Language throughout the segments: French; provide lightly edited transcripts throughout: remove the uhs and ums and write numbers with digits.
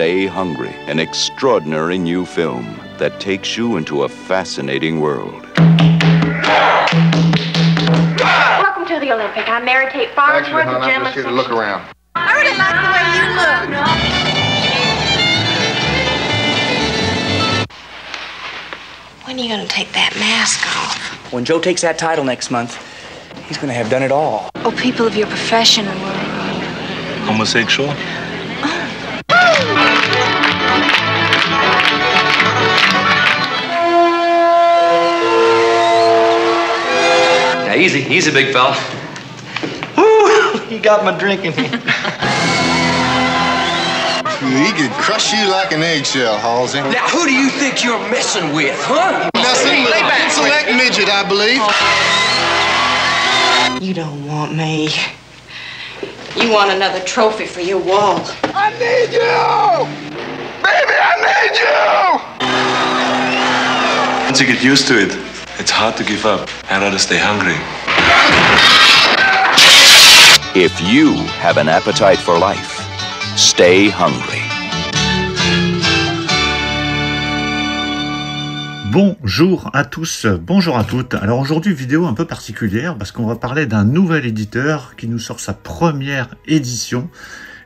Stay Hungry, an extraordinary new film that takes you into a fascinating world. Welcome to the Olympic. I'm Mary Kate Farnsworth, Actually, hon, I'm just here to look around. I really like the way you look. When are you going to take that mask off? When Joe takes that title next month, he's going to have done it all. Oh, people of your profession were... Homosexual? Now, easy, big fella. Woo! You got my drink in here. He could crush you like an eggshell, Halsey. Now, who do you think you're messing with, huh? Nothing but an intellect midget, I believe. You don't want me. You want another trophy for your wall. I need you! Baby, I need you! Once you get used to it, it's hard to give up. I'd rather stay hungry. If you have an appetite for life, stay hungry. Bonjour à tous, bonjour à toutes. Alors aujourd'hui, vidéo un peu particulière parce qu'on va parler d'un nouvel éditeur qui nous sort sa première édition.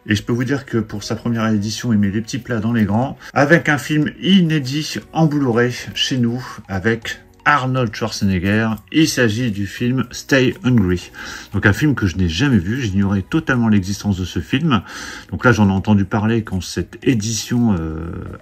Et je peux vous dire que pour sa première édition, il met les petits plats dans les grands. Avec un film inédit en Blu-ray chez nous, avec Arnold Schwarzenegger. Il s'agit du film Stay Hungry. Donc un film que je n'ai jamais vu, j'ignorais totalement l'existence de ce film. Donc là j'en ai entendu parler quand cette édition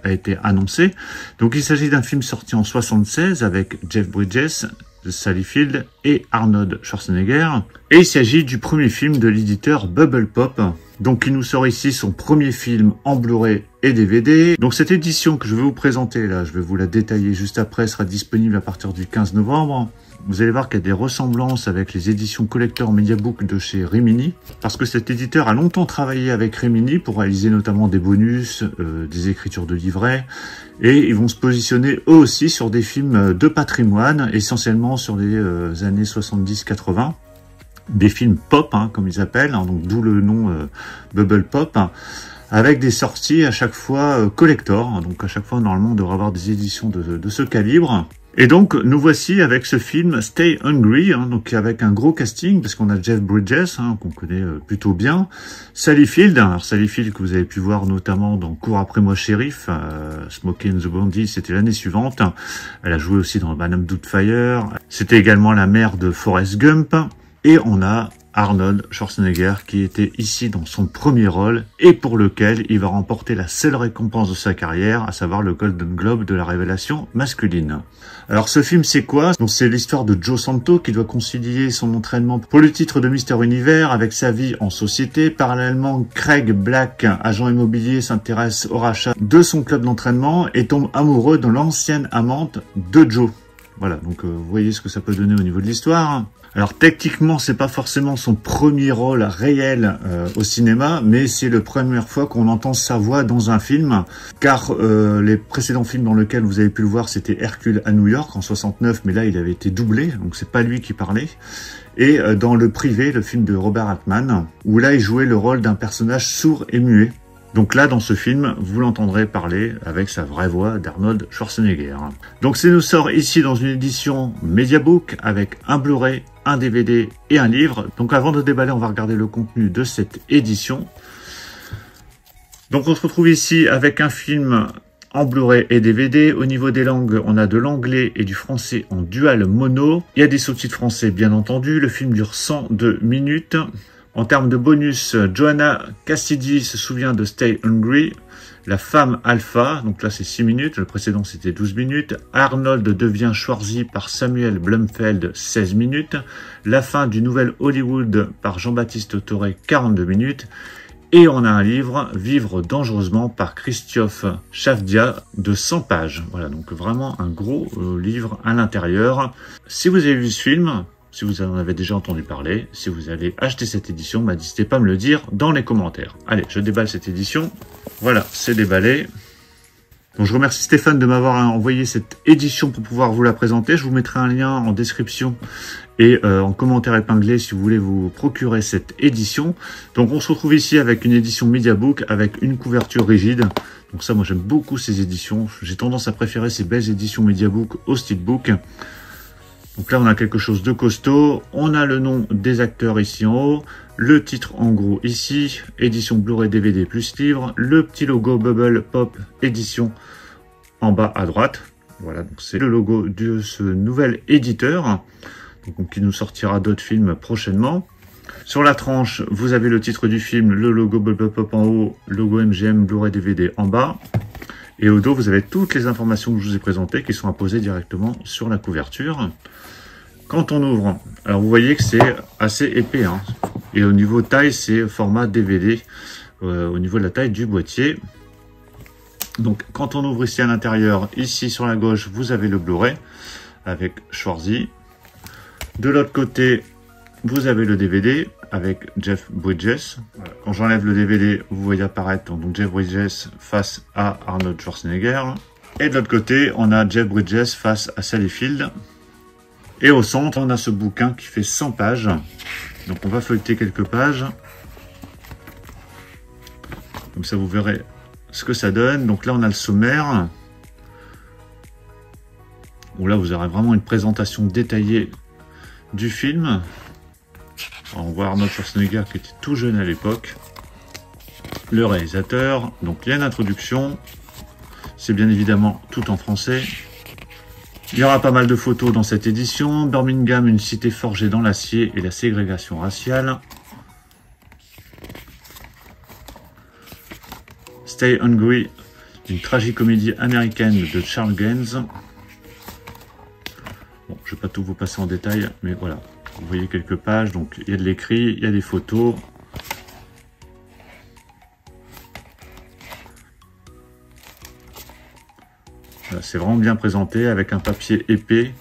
a été annoncée. Donc il s'agit d'un film sorti en 76 avec Jeff Bridges, Sally Field et Arnold Schwarzenegger. Et il s'agit du premier film de l'éditeur Bubble Pop. Donc il nous sort ici son premier film en Blu-ray et DVD. Donc cette édition que je vais vous présenter là, je vais vous la détailler juste après, sera disponible à partir du 15 novembre. Vous allez voir qu'il y a des ressemblances avec les éditions Collector Mediabook de chez Rimini. Parce que cet éditeur a longtemps travaillé avec Rimini pour réaliser notamment des bonus, des écritures de livrets. Et ils vont se positionner eux aussi sur des films de patrimoine, essentiellement sur les années 70-80. Des films pop, hein, comme ils appellent, hein, donc d'où le nom Bubble Pop, hein, avec des sorties à chaque fois collector. Hein, donc à chaque fois, normalement, on devrait avoir des éditions de ce calibre. Et donc, nous voici avec ce film Stay Hungry, hein, donc avec un gros casting, parce qu'on a Jeff Bridges, hein, qu'on connaît plutôt bien, Sally Field, alors Sally Field que vous avez pu voir notamment dans Cours après moi shérif, Smokey and the Bandit, c'était l'année suivante. Elle a joué aussi dans Madame Doubtfire. C'était également la mère de Forrest Gump. Et on a Arnold Schwarzenegger qui était ici dans son premier rôle et pour lequel il va remporter la seule récompense de sa carrière, à savoir le Golden Globe de la révélation masculine. Alors ce film c'est quoi? Donc c'est l'histoire de Joe Santo qui doit concilier son entraînement pour le titre de Mister Univers avec sa vie en société. Parallèlement, Craig Black, agent immobilier, s'intéresse au rachat de son club d'entraînement et tombe amoureux de l'ancienne amante de Joe. Voilà, donc vous voyez ce que ça peut donner au niveau de l'histoire. Alors techniquement, c'est pas forcément son premier rôle réel au cinéma, mais c'est la première fois qu'on entend sa voix dans un film, car les précédents films dans lesquels vous avez pu le voir, c'était Hercule à New York en 69, mais là il avait été doublé, donc c'est pas lui qui parlait. Et dans Le Privé, le film de Robert Altman, où là il jouait le rôle d'un personnage sourd et muet. Donc là, dans ce film, vous l'entendrez parler avec sa vraie voix d'Arnold Schwarzenegger. Donc ça nous sort ici dans une édition Mediabook avec un Blu-ray, un DVD et un livre. Donc avant de déballer, on va regarder le contenu de cette édition. Donc on se retrouve ici avec un film en Blu-ray et DVD. Au niveau des langues, on a de l'anglais et du français en dual mono. Il y a des sous-titres français, bien entendu. Le film dure 102 minutes. En termes de bonus, Joanna Cassidy se souvient de Stay Hungry, la femme alpha, donc là c'est 6 minutes, le précédent c'était 12 minutes, Arnold devient Schwarzy par Samuel Blumfeld, 16 minutes, la fin du Nouvel Hollywood par Jean-Baptiste Toré, 42 minutes, et on a un livre, Vivre dangereusement par Christophe Chavdia, de 100 pages. Voilà, donc vraiment un gros livre à l'intérieur. Si vous avez vu ce film, si vous en avez déjà entendu parler, si vous allez acheter cette édition, n'hésitez pas à me le dire dans les commentaires. Allez, je déballe cette édition. Voilà, c'est déballé. Donc je remercie Stéphane de m'avoir envoyé cette édition pour pouvoir vous la présenter. Je vous mettrai un lien en description et en commentaire épinglé si vous voulez vous procurer cette édition. Donc on se retrouve ici avec une édition Mediabook avec une couverture rigide. Donc ça, moi j'aime beaucoup ces éditions. J'ai tendance à préférer ces belles éditions Mediabook au Steelbook. Donc là, on a quelque chose de costaud. On a le nom des acteurs ici en haut. Le titre en gros ici. Édition Blu-ray DVD plus livre. Le petit logo Bubble Pop édition en bas à droite. Voilà, donc c'est le logo de ce nouvel éditeur. Donc, qui nous sortira d'autres films prochainement. Sur la tranche, vous avez le titre du film, le logo Bubble Pop en haut, logo MGM Blu-ray DVD en bas. Et au dos, vous avez toutes les informations que je vous ai présentées qui sont apposées directement sur la couverture. Quand on ouvre, alors vous voyez que c'est assez épais, hein. Et au niveau taille, c'est format DVD, au niveau de la taille du boîtier. Donc quand on ouvre ici à l'intérieur, ici sur la gauche, vous avez le Blu-ray avec Schwarzy. De l'autre côté, vous avez le DVD avec Jeff Bridges. Quand j'enlève le DVD, vous voyez apparaître donc Jeff Bridges face à Arnold Schwarzenegger. Et de l'autre côté, on a Jeff Bridges face à Sally Field. Et au centre, on a ce bouquin qui fait 100 pages. Donc on va feuilleter quelques pages. Comme ça, vous verrez ce que ça donne. Donc là, on a le sommaire. Bon, là, vous aurez vraiment une présentation détaillée du film. On voit Arnold Schwarzenegger qui était tout jeune à l'époque. Le réalisateur. Donc il y a une introduction. C'est bien évidemment tout en français. Il y aura pas mal de photos dans cette édition. Birmingham, une cité forgée dans l'acier et la ségrégation raciale. Stay Hungry, une tragicomédie américaine de Charles Gaines. Bon, je ne vais pas tout vous passer en détail, mais voilà. Vous voyez quelques pages, donc il y a de l'écrit, il y a des photos. C'est vraiment bien présenté avec un papier épais.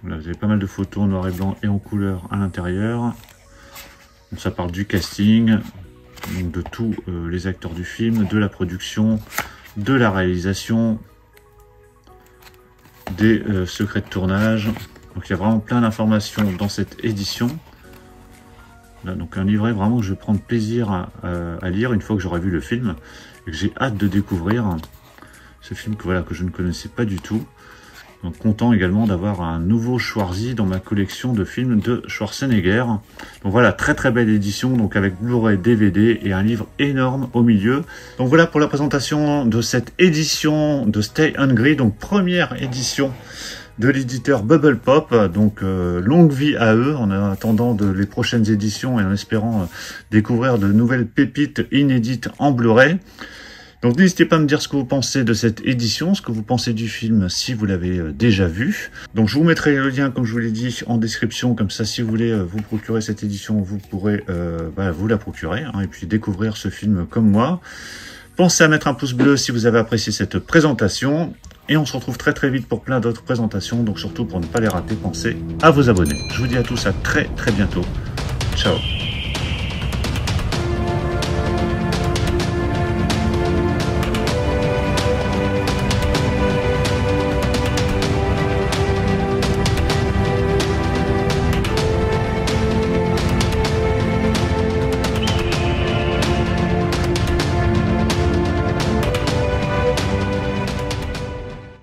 Là, vous avez pas mal de photos en noir et blanc et en couleur à l'intérieur. Ça parle du casting, donc de tous les acteurs du film, de la production, de la réalisation, des secrets de tournage. Donc il y a vraiment plein d'informations dans cette édition. Là, donc un livret vraiment que je vais prendre plaisir à lire une fois que j'aurai vu le film et que j'ai hâte de découvrir ce film que je ne connaissais pas du tout. Donc content également d'avoir un nouveau Schwarzy dans ma collection de films de Schwarzenegger. Donc voilà, très très belle édition, donc avec Blu-ray, DVD et un livre énorme au milieu. Donc voilà pour la présentation de cette édition de Stay Hungry, donc première édition de l'éditeur Bubble Pop, donc longue vie à eux en attendant les prochaines éditions et en espérant découvrir de nouvelles pépites inédites en Blu-ray. Donc n'hésitez pas à me dire ce que vous pensez de cette édition, ce que vous pensez du film si vous l'avez déjà vu. Donc je vous mettrai le lien, comme je vous l'ai dit, en description, comme ça si vous voulez vous procurer cette édition, vous pourrez vous la procurer, hein, et puis découvrir ce film comme moi. Pensez à mettre un pouce bleu si vous avez apprécié cette présentation. Et on se retrouve très très vite pour plein d'autres présentations. Donc surtout pour ne pas les rater, pensez à vous abonner. Je vous dis à tous à très très bientôt. Ciao.